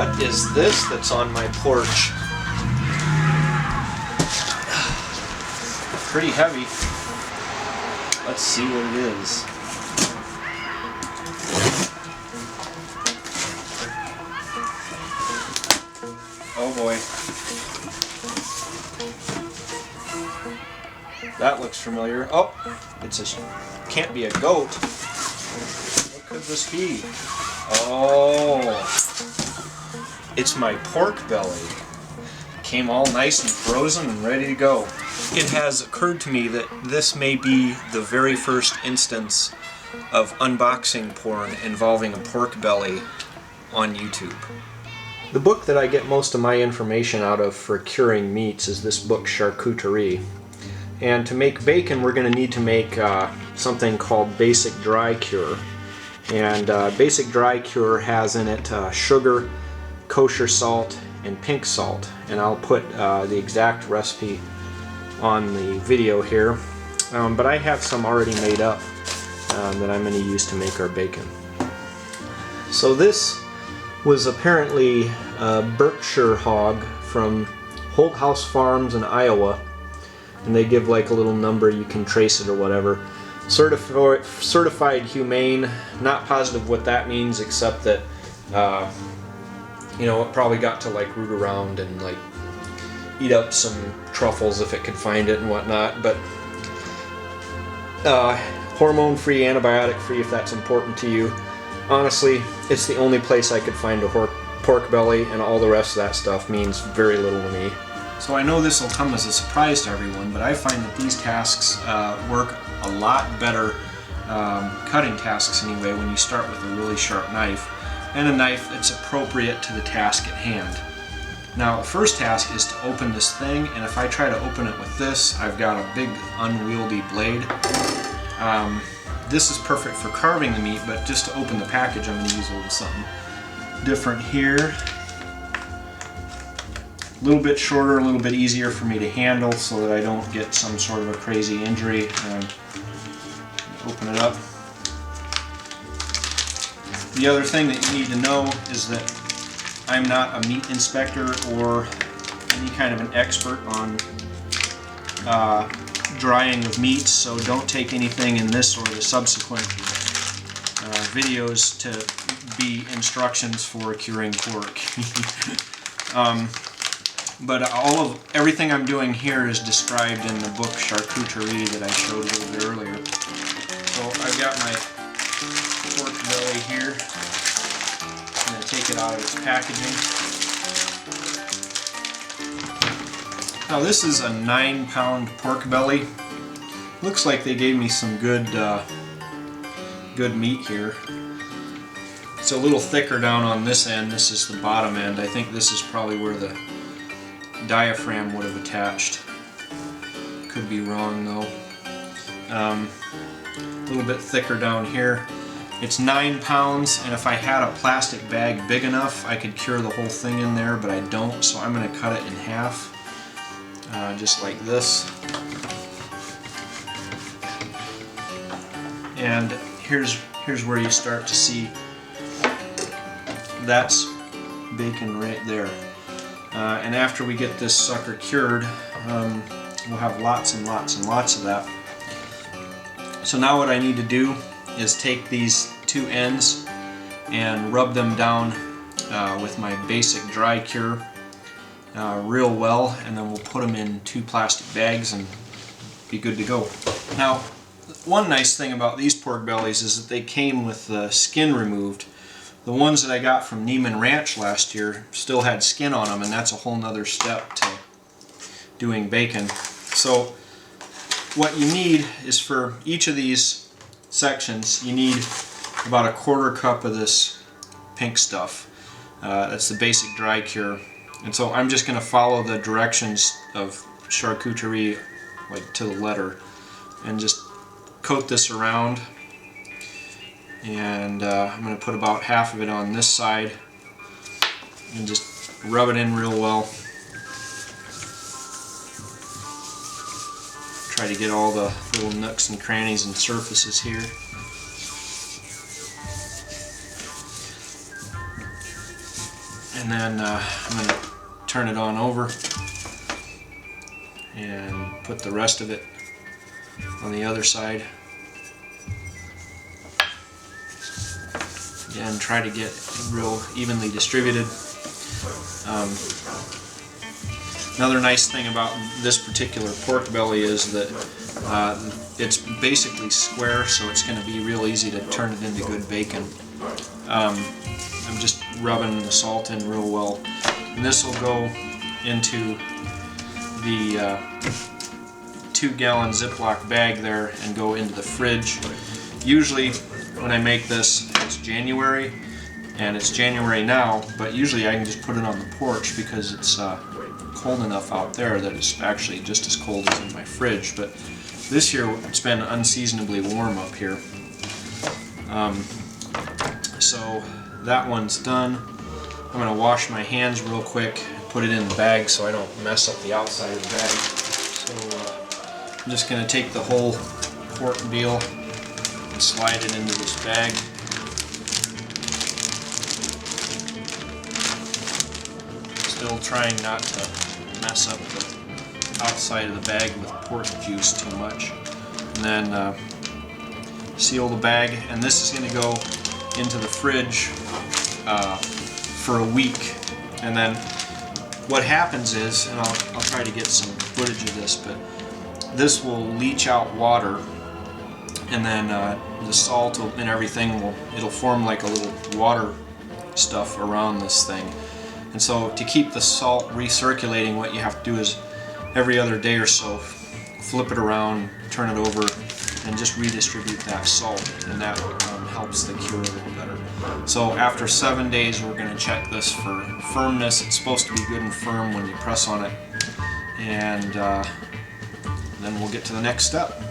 What is this that's on my porch? Pretty heavy. Let's see what it is. Oh boy. That looks familiar. Oh, can't be a goat. What could this be? Oh, it's my pork belly. Came all nice and frozen and ready to go. It has occurred to me that this may be the very first instance of unboxing porn involving a pork belly on YouTube. The book that I get most of my information out of for curing meats is this book, Charcuterie. And to make bacon, we're going to need to make something called Basic Dry Cure. And Basic Dry Cure has in it sugar, kosher salt, and pink salt. And I'll put the exact recipe on the video here. But I have some already made up that I'm going to use to make our bacon. So this was apparently a Berkshire hog from Holt House Farms in Iowa, and they give like a little number, you can trace it or whatever. Certified humane, not positive what that means, except that you know, it probably got to like root around and like eat up some truffles if it could find it and whatnot, but hormone-free, antibiotic-free if that's important to you. Honestly, it's the only place I could find a pork belly, and all the rest of that stuff means very little to me. So I know this will come as a surprise to everyone, but I find that these tasks work a lot better, cutting tasks anyway, when you start with a really sharp knife, and a knife that's appropriate to the task at hand. Now, the first task is to open this thing, and if I try to open it with this, I've got a big unwieldy blade. This is perfect for carving the meat, but just to open the package, I'm going to use a little something different here. A little bit shorter, a little bit easier for me to handle so that I don't get some sort of a crazy injury. Open it up. The other thing that you need to know is that I'm not a meat inspector or any kind of an expert on drying of meats, so don't take anything in this or the subsequent videos to be instructions for curing pork. But everything I'm doing here is described in the book Charcuterie that I showed a little bit earlier. So I've got my pork belly here. I'm going to take it out of its packaging. Now this is a 9-pound pork belly. Looks like they gave me some good meat here. It's a little thicker down on this end. This is the bottom end. I think this is probably where the diaphragm would have attached. Could be wrong though. A little bit thicker down here. It's 9 pounds, and if I had a plastic bag big enough, I could cure the whole thing in there, but I don't, so I'm going to cut it in half. Just like this. And here's where you start to see that's bacon right there. And after we get this sucker cured, we'll have lots and lots and lots of that. So now what I need to do is take these two ends and rub them down with my Basic Dry Cure real well, and then we'll put them in 2 plastic bags and be good to go. Now, one nice thing about these pork bellies is that they came with the skin removed. The ones that I got from Neiman Ranch last year still had skin on them, and that's a whole nother step to doing bacon. So what you need is, for each of these sections, you need about a 1/4 cup of this pink stuff. That's the Basic Dry Cure. And so I'm just going to follow the directions of Charcuterie like to the letter and just coat this around. And I'm going to put about half of it on this side and just rub it in real well. Try to get all the little nooks and crannies and surfaces here. And And then I'm going to turn it on over and put the rest of it on the other side. Again, try to get real evenly distributed. Another nice thing about this particular pork belly is that it's basically square, so it's going to be real easy to turn it into good bacon. I'm just rubbing the salt in real well, and this will go into the 2-gallon Ziploc bag there and go into the fridge. Usually when I make this, it's January, and it's January now, but usually I can just put it on the porch because it's cold enough out there that it's actually just as cold as in my fridge. But this year it's been unseasonably warm up here. So that one's done. I'm going to wash my hands real quick and put it in the bag so I don't mess up the outside of the bag. So I'm just going to take the whole pork deal and slide it into this bag. Still trying not to mess up the outside of the bag with pork juice too much. And then seal the bag, and this is going to go into the fridge for a week. And then what happens is, and I'll try to get some footage of this, but this will leach out water, and then the salt and everything it'll form like a little water stuff around this thing. And so to keep the salt recirculating, what you have to do is every other day or so flip it around, turn it over, and just redistribute that salt, and that helps the cure a little better. So after 7 days we're going to check this for firmness. It's supposed to be good and firm when you press on it, and then we'll get to the next step.